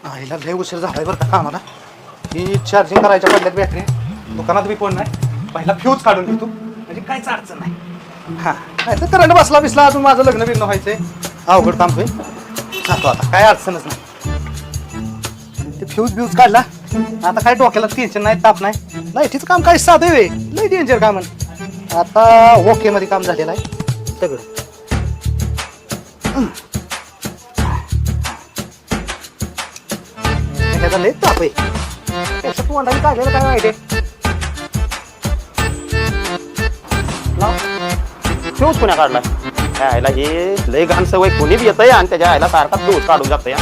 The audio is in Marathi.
आईला लय उशीर झालाय बरं का कामाला. ही चार्जिंग करायच्या पडल्यात बॅटरी. दुकानात बी कोण नाही. पहिला फ्यूज काढून घेतो म्हणजे काहीच अडचण नाही. हा नाही तर करंट बसला बिसला अजून माझं लग्न बिग्न व्हायचंय. अवघड काम होईल. जातो आता काय अडचणच नाही. ते फ्यूज ब्यूज काढला आता काय डोक्याला टेन्शन नाही ताप नाही. लाईटीचं काम काय साधं आहे लय डेंजर काम. आता ओके मध्ये काम झालेलं आहे सगळं. त्याचा लय ताप आहे. त्याचं तोंडाने काढलेलं काय वाईट आहे. फ्यूज पुण्या काढला आयला हे लय घाण सवय कोणी बी येतंय आणि त्याच्या आयला सारखा फ्यूज काढून जातंय.